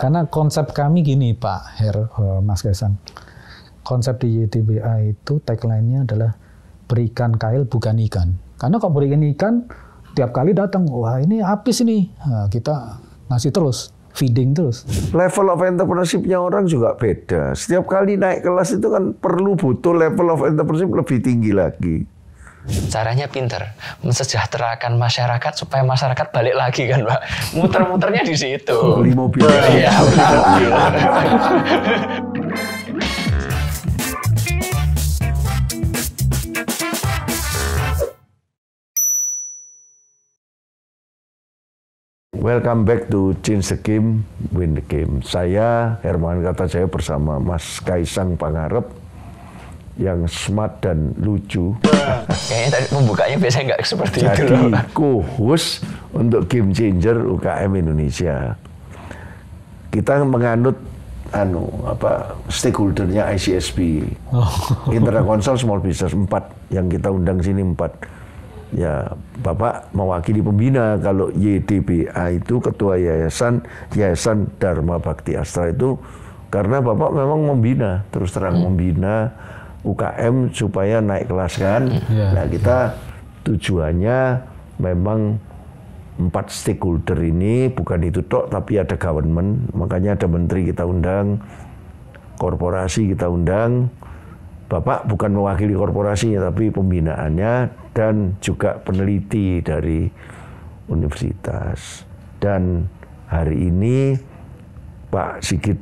Karena konsep kami gini Pak Mas Kaisang. Konsep di YDBA itu tagline-nya adalah berikan kail bukan ikan. Karena kalau berikan ikan, tiap kali datang, wah ini habis ini. Nah, kita ngasih terus, feeding terus. Level of entrepreneurship-nya orang juga beda. Setiap kali naik kelas itu kan butuh level of entrepreneurship lebih tinggi lagi. Caranya pinter, mensejahterakan masyarakat supaya masyarakat balik lagi kan Pak. Muter-muternya di situ. Beli mobil. Iya, beli mobil. Welcome back to Change the Game, Win the Game. Saya Hermawan Kartajaya bersama Mas Kaisang Pangarep yang smart dan lucu. Kayaknya tadi pembukanya biasanya nggak seperti itu loh. Jadi co-host untuk Game Changer UKM Indonesia. Kita menganut stakeholdernya ICSP. Internet Consult Small Business 4 yang kita undang sini 4. Ya, Bapak mewakili pembina. Kalau YDBA itu ketua Yayasan Dharma Bakti Astra itu karena Bapak memang membina, terus terang membina UKM supaya naik kelas kan. Nah, kita tujuannya memang 4 stakeholder ini, bukan itu tok, tapi ada government, makanya ada menteri kita undang, korporasi kita undang. Bapak bukan mewakili korporasinya, tapi pembinaannya dan juga peneliti dari universitas. Dan hari ini Pak Sigit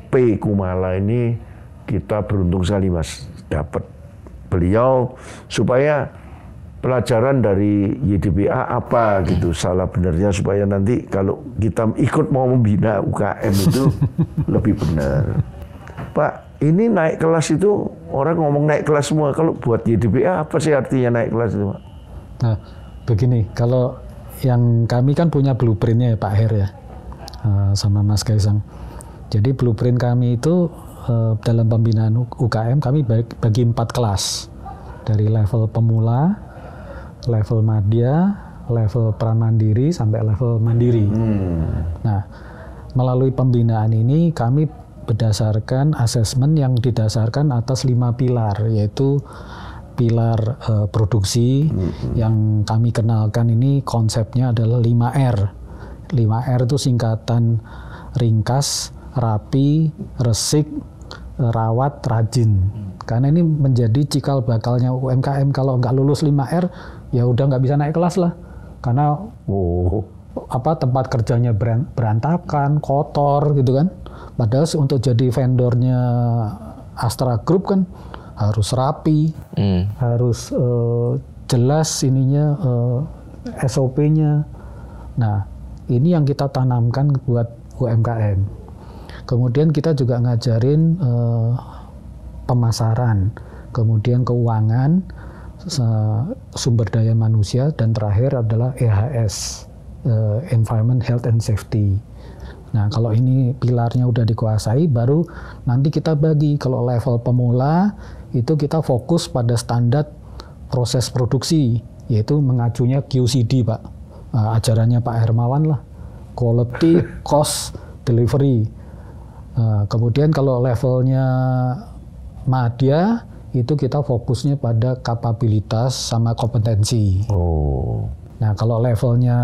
P. Kumala ini kita beruntung sekali Mas dapat beliau supaya pelajaran dari YDBA apa gitu salah benernya supaya nanti kalau kita ikut mau membina UKM itu lebih benar. Pak, ini naik kelas itu orang ngomong naik kelas semua. Kalau buat YDBA apa sih artinya naik kelas itu, Pak? Nah, begini, kalau yang kami kan punya blueprint-nya ya Pak Her ya, sama Mas Kaisang. Jadi blueprint kami itu dalam pembinaan UKM kami bagi 4 kelas. Dari level pemula, level madya, level pramandiri, sampai level mandiri. Nah, melalui pembinaan ini kami berdasarkan asesmen yang didasarkan atas 5 pilar, yaitu pilar produksi yang kami kenalkan ini konsepnya adalah 5R. 5R itu singkatan ringkas, rapi, resik, rawat, rajin. Karena ini menjadi cikal bakalnya UMKM. Kalau nggak lulus 5R, ya udah nggak bisa naik kelas lah. Karena tempat kerjanya berantakan, kotor gitu kan. Padahal untuk jadi vendornya Astra Group kan harus rapi, harus jelas ininya SOP-nya. Nah, ini yang kita tanamkan buat UMKM. Kemudian kita juga ngajarin pemasaran, kemudian keuangan, sumber daya manusia, dan terakhir adalah EHS, Environment, Health and Safety. Nah, kalau ini pilarnya udah dikuasai, baru nanti kita bagi. Kalau level pemula, itu kita fokus pada standar proses produksi, yaitu mengacunya QCD, Pak. Ajarannya Pak Hermawan lah. Quality, Cost, Delivery. Kemudian kalau levelnya madya, itu kita fokusnya pada kapabilitas sama kompetensi. Nah, kalau levelnya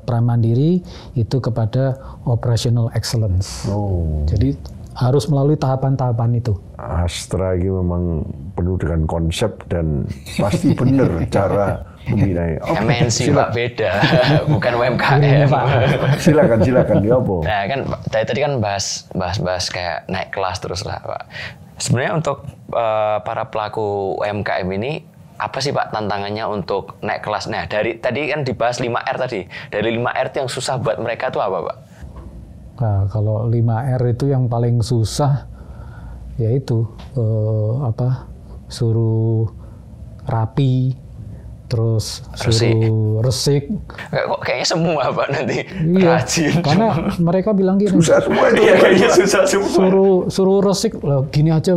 pramandiri itu kepada operational excellence. Jadi harus melalui tahapan-tahapan itu. Astra ini memang penuh dengan konsep dan pasti benar cara membinanya. MNC Pak beda, bukan UMKM. Silakan diopo. Nah, kan tadi kan bahas kayak naik kelas terus lah Pak. Sebenarnya untuk para pelaku UMKM ini apa sih Pak tantangannya untuk naik kelas? Nah, dari tadi kan dibahas 5R tadi. Dari 5R itu yang susah buat mereka itu apa, Pak? Nah, kalau 5R itu yang paling susah yaitu suruh rapi, terus suruh resik. Kok kayaknya semua Pak nanti rajin. Karena mereka bilang gini. Susah semua itu. Iya, kayaknya susah semua. Suruh resik, gini aja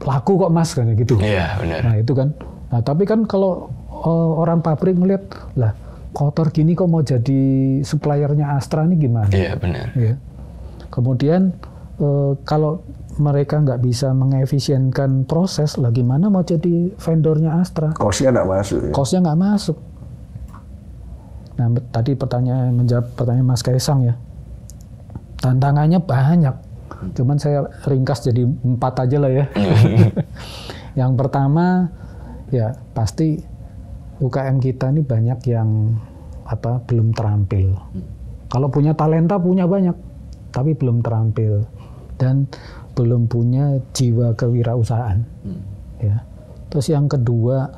laku kok Mas kan gitu. Iya, benar. Nah, itu kan. Nah, tapi kan kalau orang pabrik melihat lah kotor gini kok mau jadi suppliernya Astra ini gimana? Iya benar. Ya. Kemudian kalau mereka nggak bisa mengefisienkan proses, lah gimana mau jadi vendornya Astra? Kosnya nggak masuk. Ya? Kosnya nggak masuk. Nah, tadi menjawab pertanyaan Mas Kaisang ya. Tantangannya banyak. Cuman saya ringkas jadi 4 aja lah ya. Yang pertama, ya pasti UKM kita ini banyak yang belum terampil. Kalau punya talenta punya banyak, tapi belum terampil dan belum punya jiwa kewirausahaan. Ya. Terus yang kedua,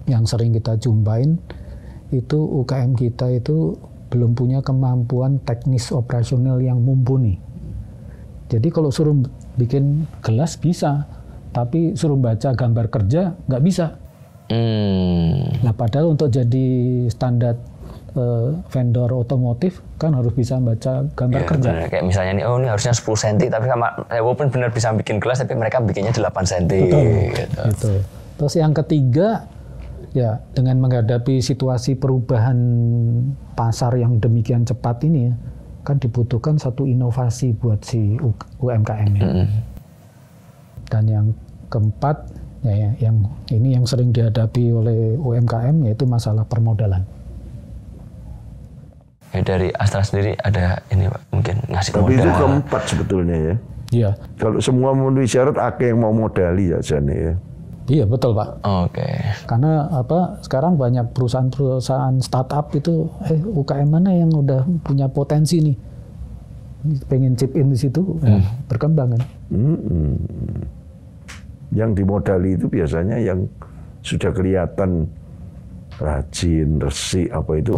yang sering kita jumpain itu UKM kita itu belum punya kemampuan teknis operasional yang mumpuni. Jadi kalau suruh bikin gelas bisa, tapi suruh baca gambar kerja nggak bisa. Nah, padahal untuk jadi standar vendor otomotif kan harus bisa baca gambar kerja. Bener. Kayak misalnya nih, ini harusnya 10 cm, tapi walaupun benar bisa bikin gelas, tapi mereka bikinnya 8 cm. Betul. Gitu. Terus yang ketiga, ya dengan menghadapi situasi perubahan pasar yang demikian cepat ini ya, kan dibutuhkan satu inovasi buat si UMKM ya. Dan yang keempat, ya, yang sering dihadapi oleh UMKM yaitu masalah permodalan. Ya, dari Astra sendiri ada ini Pak, mungkin ngasih modal. Tapi itu keempat sebetulnya ya. Iya. Kalau semua memenuhi syarat, akeh yang mau modali aja nih ya. Iya betul Pak. Oke. Karena sekarang banyak perusahaan startup itu UKM mana yang udah punya potensi nih, pengen chip in di situ, berkembang kan. Yang dimodali itu biasanya yang sudah kelihatan rajin, resik apa itu.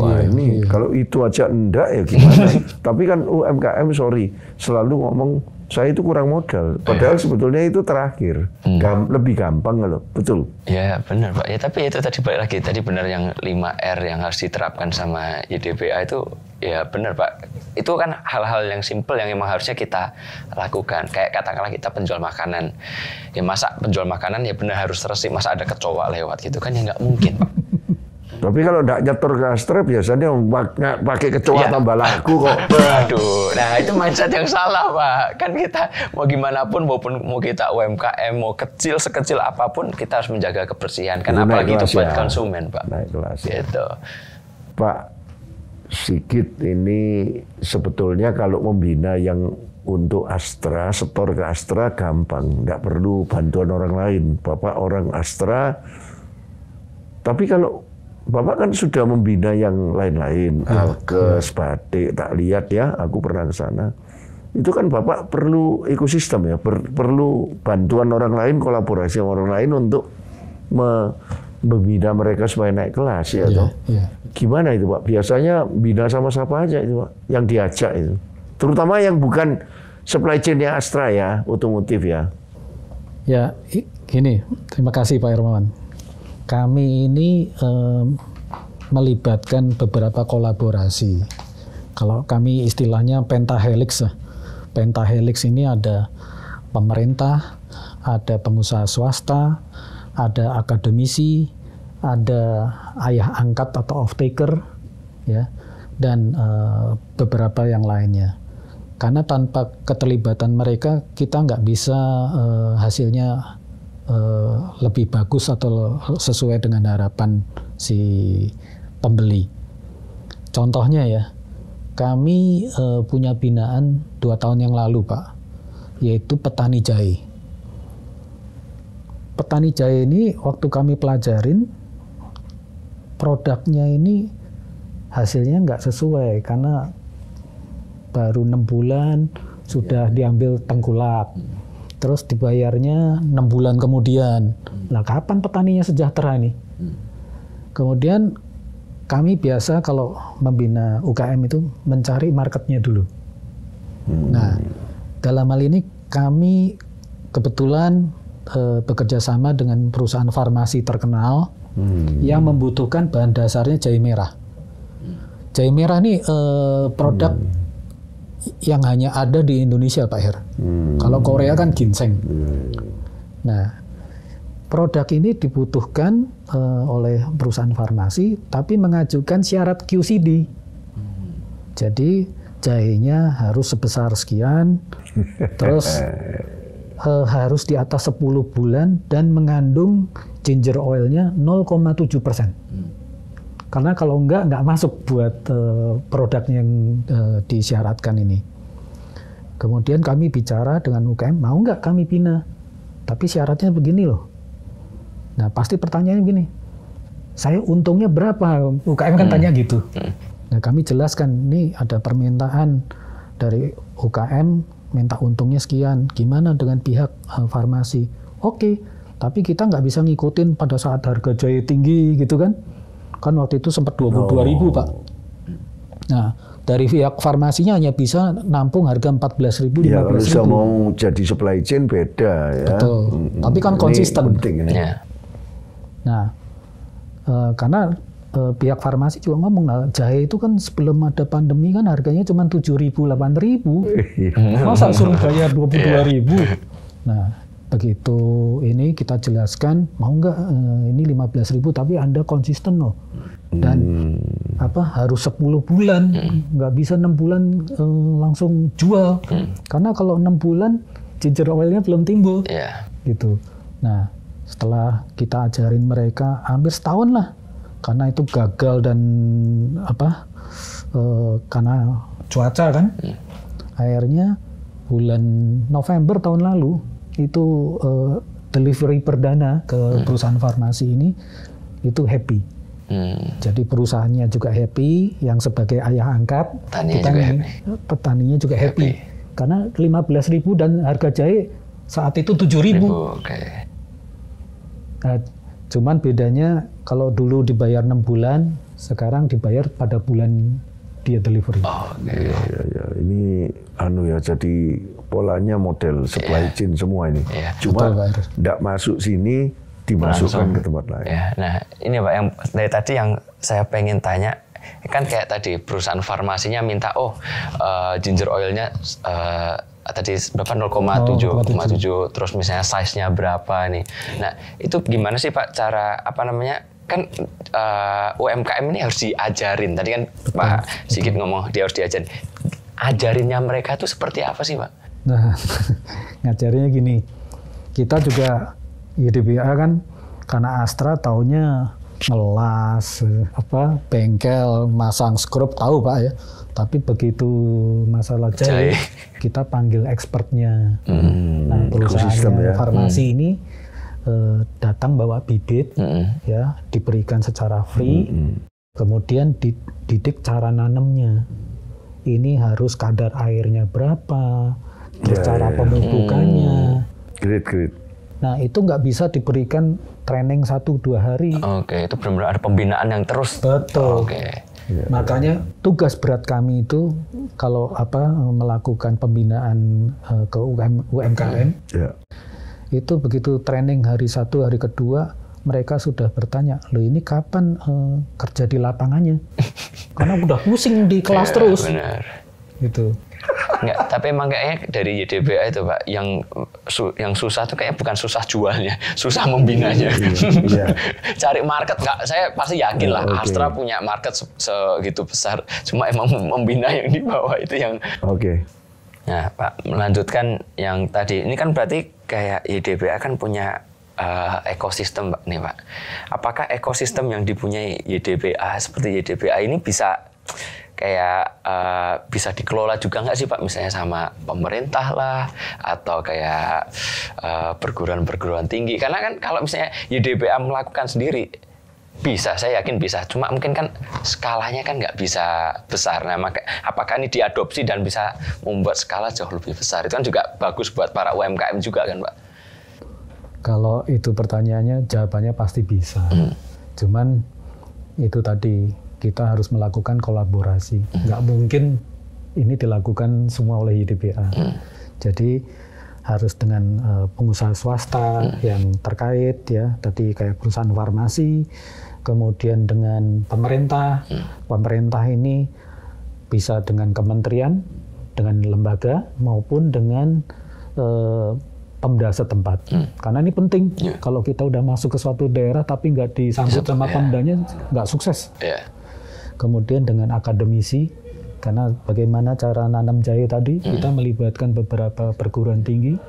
Kalau itu aja enggak ya gimana? Tapi kan UMKM selalu ngomong saya itu kurang modal. Padahal sebetulnya itu terakhir. Lebih gampang loh, betul. Ya benar Pak. Ya tapi itu tadi balik lagi, tadi benar yang 5R yang harus diterapkan sama YDPA itu ya benar Pak. Itu kan hal-hal yang simpel yang memang harusnya kita lakukan. Kayak katakanlah kita penjual makanan. Ya masa penjual makanan ya benar harus resik, masa ada kecoa lewat gitu kan ya nggak mungkin Pak. Tapi kalau nggak nyetor ke Astra biasanya pakai kecoa tambah laku kok. Aduh, nah itu mindset yang salah Pak. Kan kita mau gimana pun, mau kita UMKM, mau kecil sekecil apapun, kita harus menjaga kebersihan. Kan apalagi itu buat konsumen Pak. Naik kelas. Gitu. Pak Sigit ini sebetulnya kalau membina yang untuk Astra, setor ke Astra gampang, nggak perlu bantuan orang lain. Bapak orang Astra, tapi kalau Bapak kan sudah membina yang lain-lain, Alkes, Batik, tak lihat ya, aku pernah ke sana. Itu kan Bapak perlu ekosistem ya, perlu bantuan orang lain, kolaborasi orang lain untuk membina mereka supaya naik kelas ya. Gimana itu Pak? Biasanya bina sama siapa aja itu Pak, yang diajak itu. Terutama yang bukan supply chain-nya Astra ya, otomotif ya. Ya, gini, terima kasih Pak Hermawan. Kami ini melibatkan beberapa kolaborasi. Kalau kami istilahnya pentahelix. Pentahelix ini ada pemerintah, ada pengusaha swasta, ada akademisi, ada ayah angkat atau off-taker, ya, dan beberapa yang lainnya. Karena tanpa keterlibatan mereka, kita nggak bisa hasilnya lebih bagus atau sesuai dengan harapan si pembeli. Contohnya ya, kami punya binaan 2 tahun yang lalu Pak, yaitu petani jahe. Petani jahe ini waktu kami pelajarin, produknya ini hasilnya nggak sesuai karena baru 6 bulan sudah diambil tengkulak. Terus dibayarnya 6 bulan kemudian. Lah kapan petaninya sejahtera nih? Kemudian kami biasa kalau membina UKM itu mencari marketnya dulu. Nah, dalam hal ini kami kebetulan bekerja sama dengan perusahaan farmasi terkenal yang membutuhkan bahan dasarnya jahe merah. Jahe merah ini produk yang hanya ada di Indonesia Pak Her. Kalau Korea kan ginseng. Nah, produk ini dibutuhkan oleh perusahaan farmasi, tapi mengajukan syarat QCD. Jadi jahenya harus sebesar sekian, terus harus di atas 10 bulan dan mengandung ginger oilnya 0,7%. Karena kalau nggak masuk buat produk yang disyaratkan ini. Kemudian kami bicara dengan UKM, mau nggak kami bina? Tapi syaratnya begini loh. Nah pasti pertanyaannya begini, saya untungnya berapa? UKM kan tanya gitu. Nah kami jelaskan, nih ada permintaan dari UKM, minta untungnya sekian, gimana dengan pihak farmasi? Oke, tapi kita nggak bisa ngikutin pada saat harga jahe tinggi gitu kan. Kan waktu itu sempat 22.000 Pak. Nah dari pihak farmasinya hanya bisa nampung harga 14.000, 15.000. Ya kalau bisa mau jadi supply chain beda ya. Betul, tapi kan konsisten. Penting ini. Ya. Nah, karena pihak farmasi juga ngomong, nah, jahe itu kan sebelum ada pandemi kan harganya cuma 7.000, 8.000. Masa suruh bayar 22.000? Nah, begitu ini kita jelaskan, mau nggak ini 15.000 tapi Anda konsisten loh. Dan harus 10 bulan, nggak bisa 6 bulan langsung jual. Karena kalau 6 bulan ginger oilnya belum timbul. Gitu. Nah, setelah kita ajarin mereka hampir setahun lah, karena itu gagal dan karena cuaca kan. Akhirnya bulan November tahun lalu itu delivery perdana ke perusahaan farmasi ini itu happy. Jadi perusahaannya juga happy, yang sebagai ayah angkat, petaninya juga happy. Karena 15.000 dan harga jahe saat itu 7.000. Nah, cuman bedanya kalau dulu dibayar 6 bulan, sekarang dibayar pada bulan dia delivery. Ya. Ini jadi polanya model supply chain semua ini. Cuma tidak masuk sini, dimasukkan ke tempat lain. Nah ini Pak, yang dari tadi yang saya pengen tanya, kan kayak tadi perusahaan farmasinya minta ginger oilnya tadi berapa 0,7 terus misalnya size-nya berapa nih. Nah, itu gimana sih Pak cara kan UMKM ini harus diajarin. Tadi kan Pak Sigit ngomong dia harus diajarin. Ajarinnya mereka itu seperti apa sih Pak? Nah, ngajarinnya gini. Kita juga YDBA kan karena Astra taunya ngelas, bengkel, masang skrup tahu Pak ya. Tapi begitu masalah jahe, kita panggil expertnya. Nah, perusahaan farmasi ini datang bawa bibit, ya diberikan secara free. Kemudian dididik cara nanamnya. Ini harus kadar airnya berapa, terus cara pemupukannya. Great. Nah itu nggak bisa diberikan training 1-2 hari. Itu benar-benar ada pembinaan yang terus. Betul. Makanya tugas berat kami itu kalau melakukan pembinaan ke UMKM, itu begitu training hari 1, hari kedua mereka sudah bertanya, loh ini kapan kerja di lapangannya? Karena udah pusing di kelas terus. Benar. Gitu. Enggak, tapi emang kayaknya dari YDBA itu Pak, yang susah tuh kayaknya bukan susah jualnya, susah membinanya. Cari market saya pasti yakin lah Astra punya market segitu besar, cuma emang membina yang di bawah itu yang. Nah Pak, melanjutkan yang tadi, ini kan berarti kayak YDBA kan punya ekosistem nih Pak. Apakah ekosistem yang dipunyai YDBA seperti YDBA ini bisa bisa dikelola juga nggak sih Pak, misalnya sama pemerintah lah atau kayak perguruan-perguruan tinggi? Karena kan kalau misalnya YDBA melakukan sendiri bisa, saya yakin bisa, cuma mungkin kan skalanya kan nggak bisa besar. Nah, apakah ini diadopsi dan bisa membuat skala jauh lebih besar? Itu kan juga bagus buat para UMKM juga kan Pak? Kalau itu pertanyaannya, jawabannya pasti bisa. Cuman itu tadi, kita harus melakukan kolaborasi. Nggak mungkin ini dilakukan semua oleh YDBA. Jadi harus dengan pengusaha swasta yang terkait ya, tadi kayak perusahaan farmasi, kemudian dengan pemerintah. Pemerintah ini bisa dengan kementerian, dengan lembaga maupun dengan Pemda setempat. Karena ini penting. Kalau kita udah masuk ke suatu daerah tapi nggak disambut sama pemdanya, nggak sukses. Kemudian dengan akademisi, karena bagaimana cara nanam jahe tadi, kita melibatkan beberapa perguruan tinggi.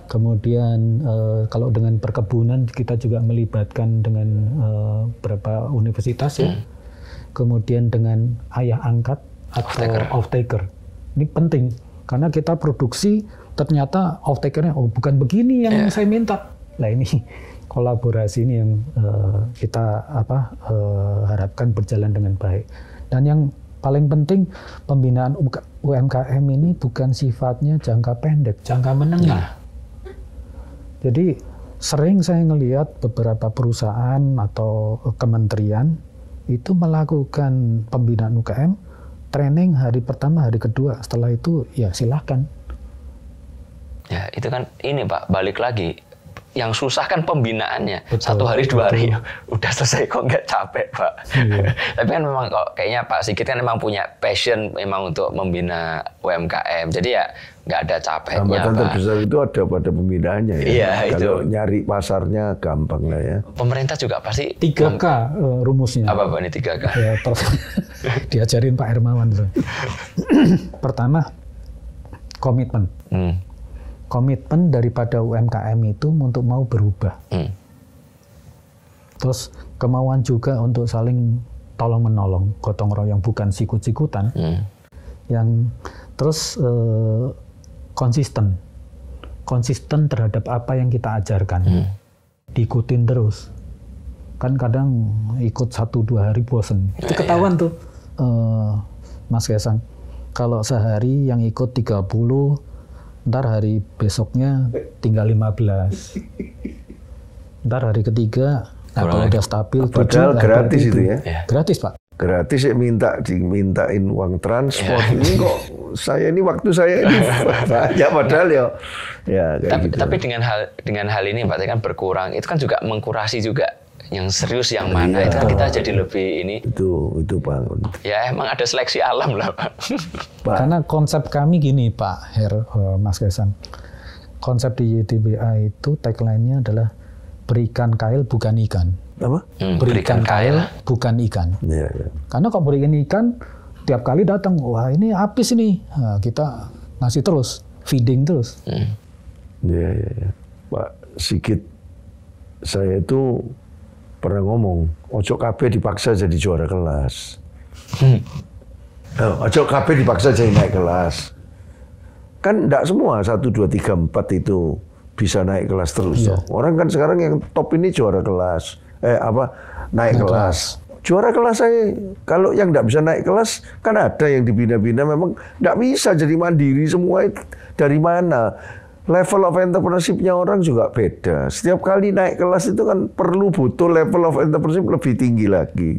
Kemudian kalau dengan perkebunan kita juga melibatkan dengan beberapa universitas ya. Kemudian dengan ayah angkat atau off-taker. Ini penting karena kita produksi ternyata off-takernya bukan begini yang saya minta. Nah ini kolaborasi ini yang kita harapkan berjalan dengan baik. Dan yang paling penting pembinaan UMKM ini bukan sifatnya jangka pendek, jangka menengah. Jadi sering saya ngelihat beberapa perusahaan atau kementerian itu melakukan pembinaan UKM, training hari pertama, hari kedua, setelah itu ya silakan. Ya itu kan ini Pak, balik lagi. Yang susah kan pembinaannya. Betul, 1 hari 2 hari udah selesai kok nggak capek Pak. Tapi kan memang kok kayaknya Pak Sigit kan memang punya passion memang untuk membina UMKM. Jadi ya nggak ada capeknya hambatan Pak. terbesar itu ada pada pembinaannya ya. Iya, kalau itu. nyari pasarnya gampang lah ya. Pemerintah juga pasti 3K rumusnya. Apa ini 3K? Ya, diajarin Pak Hermawan tuh. Pertama, komitmen. Komitmen daripada UMKM itu untuk mau berubah. Terus kemauan juga untuk saling tolong menolong, gotong royong, bukan sikut-sikutan. Yang terus konsisten terhadap apa yang kita ajarkan, diikutin terus. Kan kadang ikut 1-2 hari bosen. Itu ketahuan tuh, Mas Kaisang. Kalau sehari yang ikut 30, ntar hari besoknya tinggal 15. Ntar hari ketiga, kalau udah stabil, padahal gratis itu ya. Gratis Pak. Gratis ya dimintain uang transport. Ini kok saya ini waktu saya ini banyak padahal ya kayak gitu. Tapi dengan hal ini Pak kan berkurang, itu kan juga mengkurasi juga yang serius yang mana itu kan kita jadi lebih ini. Itu Pak. Ya emang ada seleksi alam lah Pak. Karena konsep kami gini Pak Mas Kaisang. Konsep di YDBA itu tagline-nya adalah berikan kail bukan ikan. Apa? Berikan kail bukan ikan. Ya. Karena kalau berikan ikan tiap kali datang, wah ini habis ini. Nah, kita ngasih terus, feeding terus. Ya. Pak Sigit, saya itu pernah ngomong, ojo kabeh dipaksa jadi juara kelas. Ojo kabeh dipaksa jadi naik kelas. Kan enggak semua 1, 2, 3, 4 itu bisa naik kelas terus. Orang kan sekarang yang top ini juara kelas. Naik kelas. Juara kelas saya, kalau yang enggak bisa naik kelas, kan ada yang dibina-bina memang enggak bisa jadi mandiri semua itu. Dari mana? Level of entrepreneurship-nya orang juga beda. Setiap kali naik kelas itu kan butuh level of entrepreneurship lebih tinggi lagi.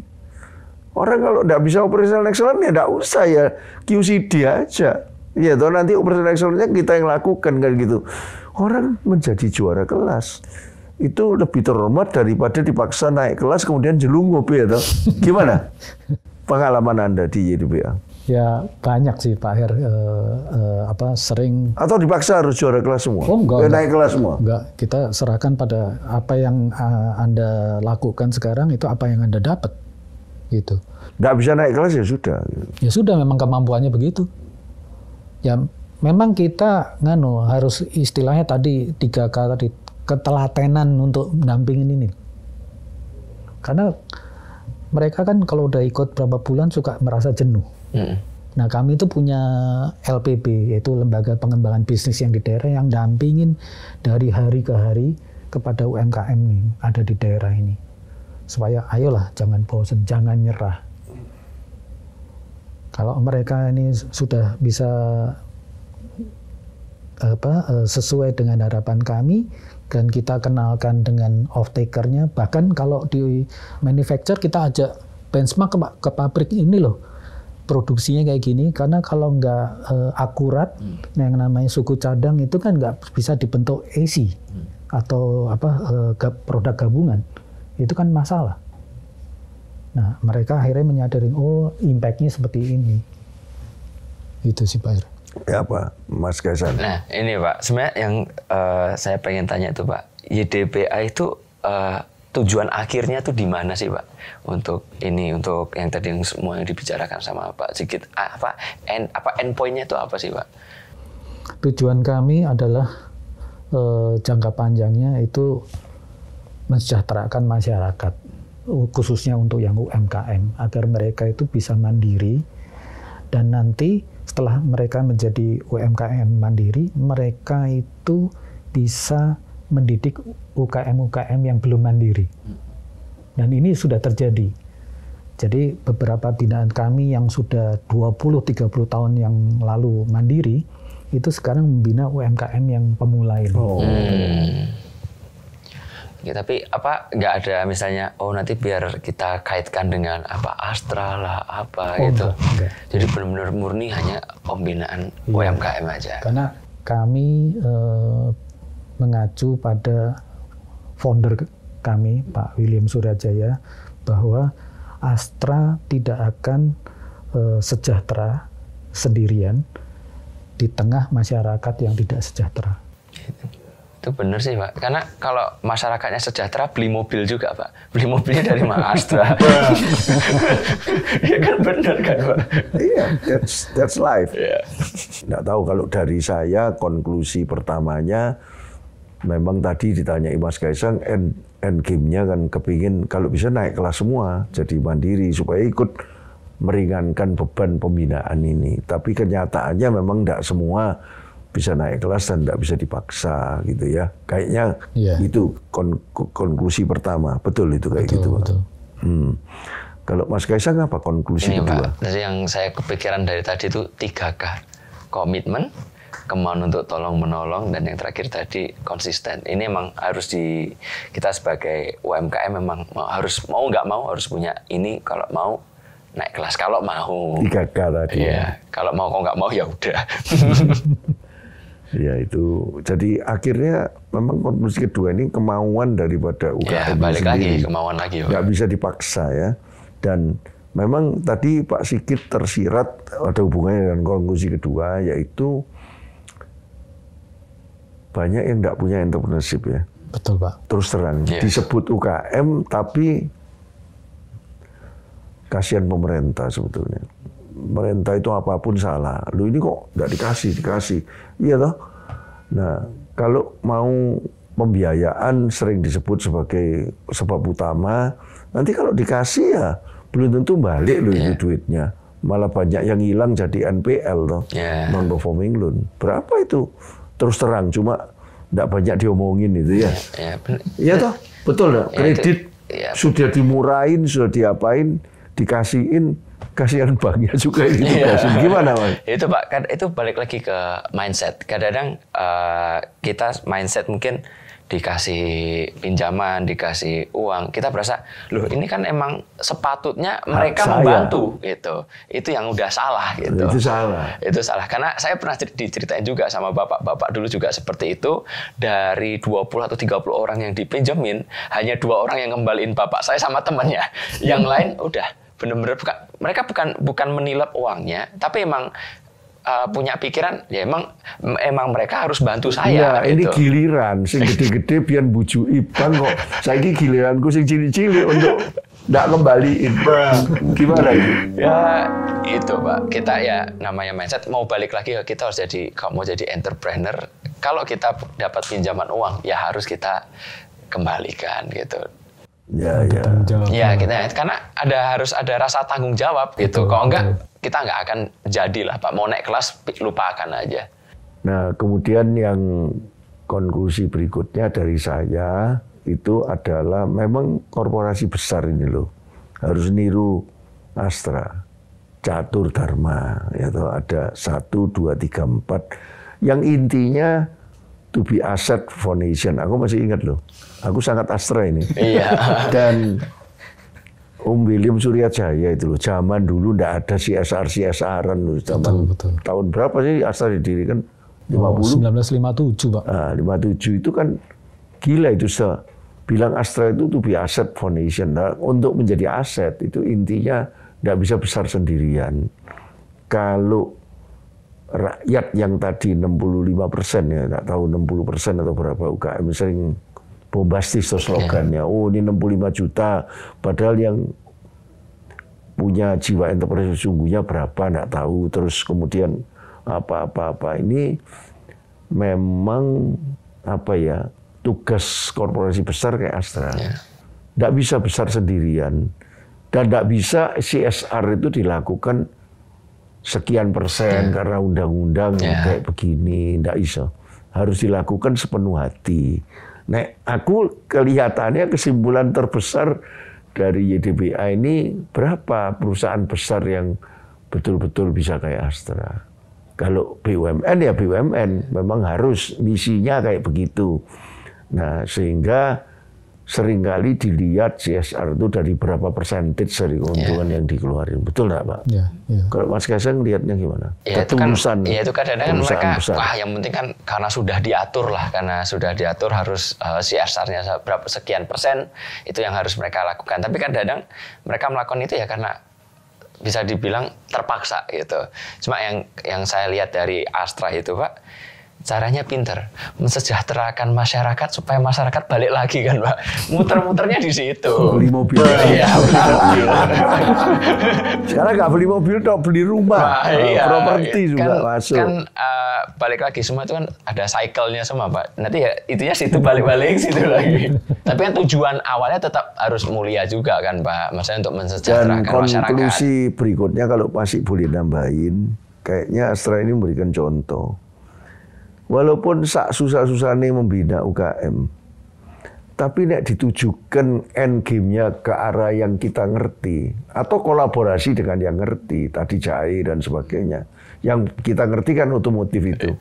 Orang kalau nggak bisa operational excellence ya nggak usah ya QCD aja. Ya toh nanti operational excellence-nya kita yang lakukan kan gitu. Orang menjadi juara kelas itu lebih terhormat daripada dipaksa naik kelas kemudian jelungup ya toh. Gimana pengalaman Anda di YDBA? Ya banyak sih Pak Her, sering. Atau dipaksa harus juara kelas semua? Oh enggak. Naik kelas semua? Enggak, kita serahkan pada apa yang Anda lakukan sekarang itu apa yang Anda dapat. Gitu. Nggak bisa naik kelas ya sudah. Ya sudah, memang kemampuannya begitu. Ya memang kita harus istilahnya tadi 3K tadi, ketelatenan untuk mendampingin ini. Karena mereka kan kalau udah ikut berapa bulan suka merasa jenuh. Nah kami itu punya LPB, yaitu Lembaga Pengembangan Bisnis yang di daerah yang dampingin dari hari ke hari kepada UMKM nih, ada di daerah ini. Supaya ayolah jangan bosan, jangan nyerah. Kalau mereka ini sudah bisa sesuai dengan harapan kami dan kita kenalkan dengan off-takernya, bahkan kalau di manufacture kita ajak benchmark ke pabrik ini loh. Produksinya kayak gini, karena kalau nggak akurat, yang namanya suku cadang itu kan nggak bisa dibentuk AC atau produk gabungan, itu kan masalah. Nah mereka akhirnya menyadari, oh impact-nya seperti ini, gitu sih Pak. Ya apa, Mas Kaisang? Nah ini Pak, sebenarnya yang saya pengen tanya itu Pak, YDPA itu tujuan akhirnya tuh di mana sih Pak? Untuk yang tadi semua yang dibicarakan sama Pak Sigit, apa endpointnya itu apa sih Pak? Tujuan kami adalah jangka panjangnya itu mensejahterakan masyarakat, khususnya untuk yang UMKM, agar mereka itu bisa mandiri, dan nanti setelah mereka menjadi UMKM mandiri, mereka itu bisa mendidik UKM-UKM yang belum mandiri. Dan ini sudah terjadi. Jadi beberapa binaan kami yang sudah 20-30 tahun yang lalu mandiri, itu sekarang membina UMKM yang pemula ini. Ya, tapi nggak ada misalnya nanti biar kita kaitkan dengan Astra lah gitu. Enggak. Jadi benar-benar murni hanya pembinaan UMKM aja. Karena kami mengacu pada founder kami Pak William Suryajaya, bahwa Astra tidak akan sejahtera sendirian di tengah masyarakat yang tidak sejahtera. Itu benar sih Pak, karena kalau masyarakatnya sejahtera beli mobil juga Pak, beli mobilnya dari Mas Astra. Iya kan benar kan Pak? Iya, that's life. Yeah. Nggak tahu, kalau dari saya konklusi pertamanya memang tadi ditanyai Mas Kaisang, end game-nya kan kepingin kalau bisa naik kelas semua, jadi mandiri supaya ikut meringankan beban pembinaan ini. Tapi kenyataannya memang tidak semua bisa naik kelas dan tidak bisa dipaksa gitu ya. Kayaknya itu konklusi pertama. Betul itu kayak gitu. Betul. Kalau Mas Kaisang apa konklusi kedua? Pak, dari yang saya kepikiran dari tadi itu 3K. Komitmen, kemauan untuk tolong menolong, dan yang terakhir tadi konsisten. Ini emang harus kita sebagai UMKM memang harus mau nggak mau harus punya ini, kalau mau naik kelas, kalau mau. 3K tadi. Iya, kalau mau kok nggak mau ya udah. Ya itu, jadi akhirnya memang konklusi kedua ini kemauan daripada UKM balik sendiri. lagi, kemauan lagi. Nggak bisa dipaksa ya. Dan memang tadi Pak Sigit tersirat ada hubungannya dengan konklusi kedua, yaitu banyak yang nggak punya entrepreneurship ya. Betul Pak. Terus terang, disebut UKM tapi kasihan pemerintah sebetulnya. Pemerintah itu apapun salah. Lu ini kok nggak dikasih. Iya toh. Nah, kalau mau pembiayaan sering disebut sebagai sebab utama, nanti kalau dikasih ya belum tentu balik loh itu duitnya. Malah banyak yang hilang jadi NPL toh, non-performing loan. Berapa itu? Terus terang, cuma nggak banyak diomongin itu ya. Iya toh, betul nggak? Kredit sudah dimurahin, sudah diapain, dikasihin, kasihan banknya juga itu dikasih. Gimana Mas? Itu Pak, kan itu balik lagi ke mindset. Kadang-kadang kita mindset mungkin dikasih pinjaman, dikasih uang, kita berasa, loh ini kan emang sepatutnya mereka membantu gitu. Itu yang udah salah gitu. Itu salah. Itu salah. Karena saya pernah diceritain juga sama bapak dulu juga seperti itu. Dari 20 atau 30 orang yang dipinjemin, hanya 2 orang yang ngembaliin bapak saya sama temannya. Yang lain udah benar-benar mereka bukan menilap uangnya, tapi emang punya pikiran ya emang mereka harus bantu saya. Iya, ini giliran sing gede-gede pian bujuki bang kok. Saiki giliranku sing cilik-cilik untuk ndak kembaliin. Gimana itu? Ya itu Pak, kita ya namanya mindset, mau balik lagi kita harus mau jadi entrepreneur. Kalau kita dapat pinjaman uang ya harus kita kembalikan gitu. Ya, kita karena harus ada rasa tanggung jawab gitu. Kalau enggak kita nggak akan jadilah Pak. Mau naik kelas lupakan aja. Nah, kemudian yang konklusi berikutnya dari saya itu adalah memang korporasi besar ini loh harus niru Astra, catur dharma, yaitu ada 1, 2, 3, 4 yang intinya to be asset foundation. Aku masih ingat loh. Aku sangat Astra ini. Iya. Dan William Suryajaya itu loh, zaman dulu ndak ada CSR-an loh. Zaman betul. Tahun berapa sih Astra didirikan? 50? 1957, Pak. Nah, 57 itu kan gila itu. Bilang Astra itu to be asset foundation. Nah, untuk menjadi aset itu intinya ndak bisa besar sendirian. Kalau rakyat yang tadi 65% ya, nggak tahu 60% atau berapa UKM sering bombastis tuh slogannya. Oh ini 65 juta, padahal yang punya jiwa entrepreneur sesungguhnya berapa nggak tahu. Terus kemudian apa ini memang apa ya, tugas korporasi besar kayak Astra. Nggak bisa besar sendirian dan nggak bisa CSR itu dilakukan sekian persen karena undang-undang kayak begini, nggak bisa. Harus dilakukan sepenuh hati. Nah, aku kelihatannya kesimpulan terbesar dari YDBA ini berapa perusahaan besar yang betul-betul bisa kayak Astra. Kalau BUMN ya BUMN, memang harus misinya kayak begitu. Nah, sehingga seringkali dilihat CSR itu dari berapa persentage dari keuntungan yang dikeluarin. Betul nggak, Pak? Ya. Kalau Mas Kaisang lihatnya gimana? Ya, ketulusan. Itu kadang-kadang mereka, wah yang penting kan karena sudah diatur harus CSR-nya berapa sekian persen, itu yang harus mereka lakukan. Tapi kadang-kadang mereka melakukan itu ya karena bisa dibilang terpaksa gitu. Cuma yang saya lihat dari Astra itu, Pak, caranya pinter, mensejahterakan masyarakat supaya masyarakat balik lagi kan, Pak. Muter-muternya di situ. Beli mobil. Iya, beli mobil. Sekarang nggak beli mobil, dong beli rumah, properti juga masuk. Kan balik lagi semua itu kan ada cycle-nya semua, Pak. Nanti ya itunya situ balik-balik situ lagi. Tapi kan tujuan awalnya tetap harus mulia juga kan, Pak. Maksudnya untuk mensejahterakan masyarakat. Dan konklusi berikutnya kalau masih boleh nambahin, kayaknya Astra ini memberikan contoh. Walaupun susah-susahnya membina UKM, tapi nek ditujukan end game-nya ke arah yang kita ngerti, atau kolaborasi dengan yang ngerti, tadi jahe dan sebagainya, yang kita ngerti kan otomotif itu,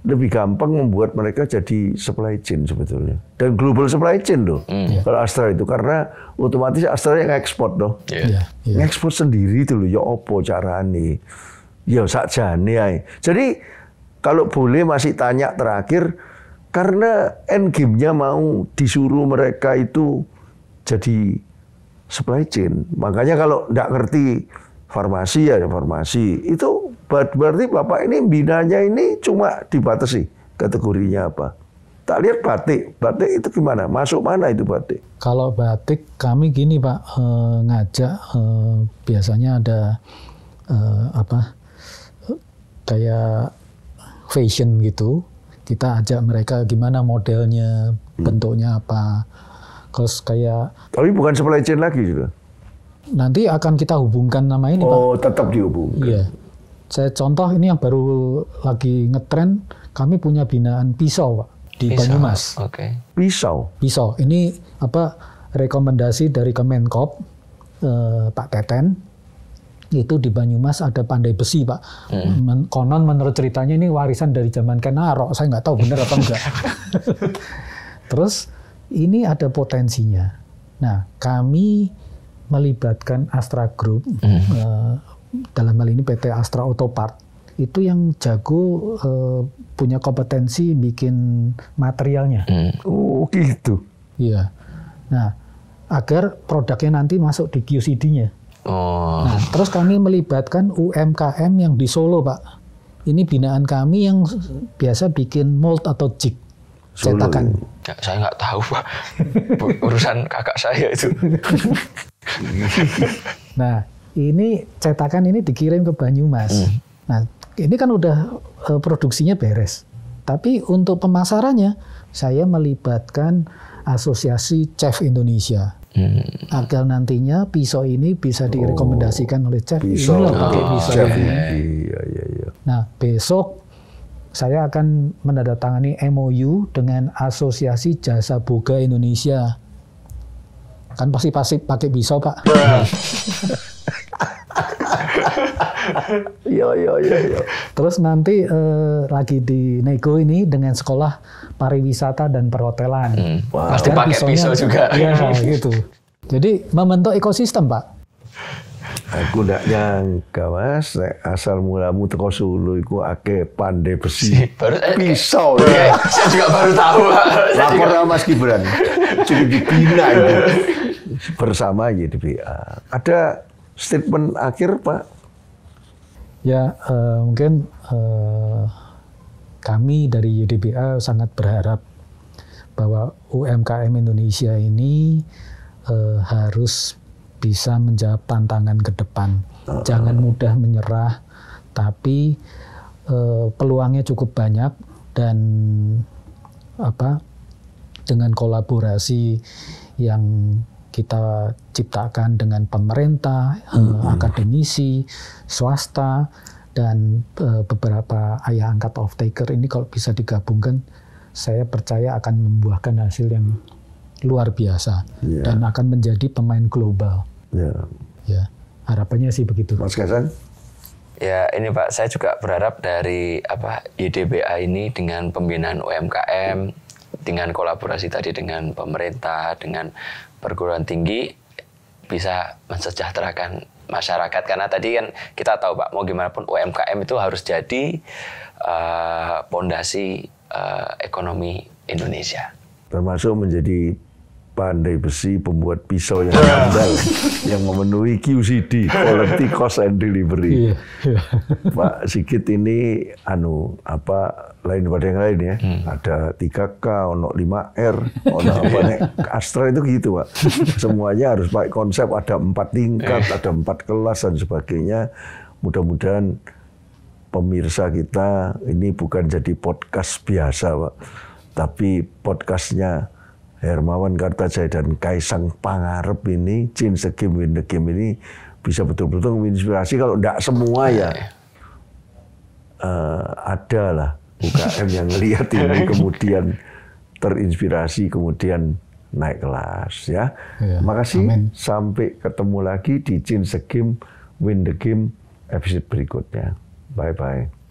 lebih gampang membuat mereka jadi supply chain sebetulnya. Dan global supply chain loh, kalau Astra itu, karena otomatis Astra yang ekspor loh. Ekspor sendiri itu loh, ya opo carane, ya sakjane ae. Jadi kalau boleh masih tanya terakhir, karena end game-nya mau disuruh mereka itu jadi supply chain. Makanya kalau nggak ngerti farmasi ya farmasi. Itu berarti Bapak ini binanya ini cuma dibatasi kategorinya apa. Tak lihat batik. Batik itu gimana? Masuk mana itu batik? Kalau batik kami gini Pak, ngajak biasanya ada kayak fashion gitu, kita ajak mereka gimana modelnya, bentuknya apa, terus kayak. Tapi bukan supply chain lagi juga. Nanti akan kita hubungkan nama ini Pak. Oh, tetap dihubungkan. Iya. Saya contoh ini yang baru lagi ngetren, kami punya binaan pisau Pak di Banyumas. Pisau. Ini rekomendasi dari Kemenkop, Pak Teten. Itu di Banyumas ada pandai besi Pak. Konon menurut ceritanya ini warisan dari zaman Ken Arok. Saya nggak tahu benar apa enggak. Terus ini ada potensinya. Nah kami melibatkan Astra Group, dalam hal ini PT Astra Autopart, itu yang jago punya kompetensi bikin materialnya. Oh gitu. Iya. Nah agar produknya nanti masuk di QCD-nya. Nah, terus kami melibatkan UMKM yang di Solo, Pak. Ini binaan kami yang biasa bikin mold atau jig cetakan. Ya, saya nggak tahu, Pak. Urusan kakak saya itu. Nah, ini cetakan ini dikirim ke Banyumas. Nah, ini kan udah produksinya beres. Tapi untuk pemasarannya, saya melibatkan Asosiasi Chef Indonesia. Agar nantinya pisau ini bisa direkomendasikan oleh chef. Inilah pakai pisau ini. Nah, besok saya akan menandatangani MOU dengan Asosiasi Jasa Boga Indonesia. Kan pasti pakai pisau, Pak. Terus nanti lagi di nego ini dengan Sekolah Pariwisata dan Perhotelan. Pasti pakai pisau juga. Ya, gitu. Jadi membentuk ekosistem, Pak. Aku ndak nyangka Mas, asal mulamu teko Solo iku akeh pandai besi. Pisau ya. Saya juga baru tahu, Pak. Lapor sama Mas Gibran. Cukup dibina itu. Bersama YDBA. Ada statement akhir, Pak? Ya, mungkin kami dari YDBA sangat berharap bahwa UMKM Indonesia ini harus bisa menjawab tantangan ke depan. Jangan mudah menyerah, tapi peluangnya cukup banyak dan dengan kolaborasi yang kita ciptakan dengan pemerintah, akademisi, swasta, dan beberapa ayah angkat off-taker ini kalau bisa digabungkan, saya percaya akan membuahkan hasil yang luar biasa dan akan menjadi pemain global. Ya, harapannya sih begitu. Mas Kaisang? Ya ini Pak, saya juga berharap dari YDBA ini dengan pembinaan UMKM, dengan kolaborasi tadi dengan pemerintah, dengan perguruan tinggi bisa mensejahterakan masyarakat, karena tadi kan kita tahu Pak, mau gimana pun UMKM itu harus jadi pondasi ekonomi Indonesia. Termasuk menjadi pandai besi pembuat pisau yang handal yang memenuhi QCD, Quality Cost and Delivery. Pak Sigit ini lain pada yang lain ya. Ada 3K, ono 5R, ono apa nih? Astra itu gitu Pak. Semuanya harus pakai konsep, ada 4 tingkat, ada 4 kelas dan sebagainya. Mudah-mudahan pemirsa kita ini bukan jadi podcast biasa Pak, tapi podcastnya Hermawan Kartajaya dan Kaisang Pangarep ini, Change the Game, Win the Game ini bisa betul-betul menginspirasi. Kalau enggak semua ya ada lah UKM yang lihat ini kemudian terinspirasi, kemudian naik kelas ya. Makasih. Amin. Sampai ketemu lagi di Change the Game, Win the Game episode berikutnya. Bye-bye.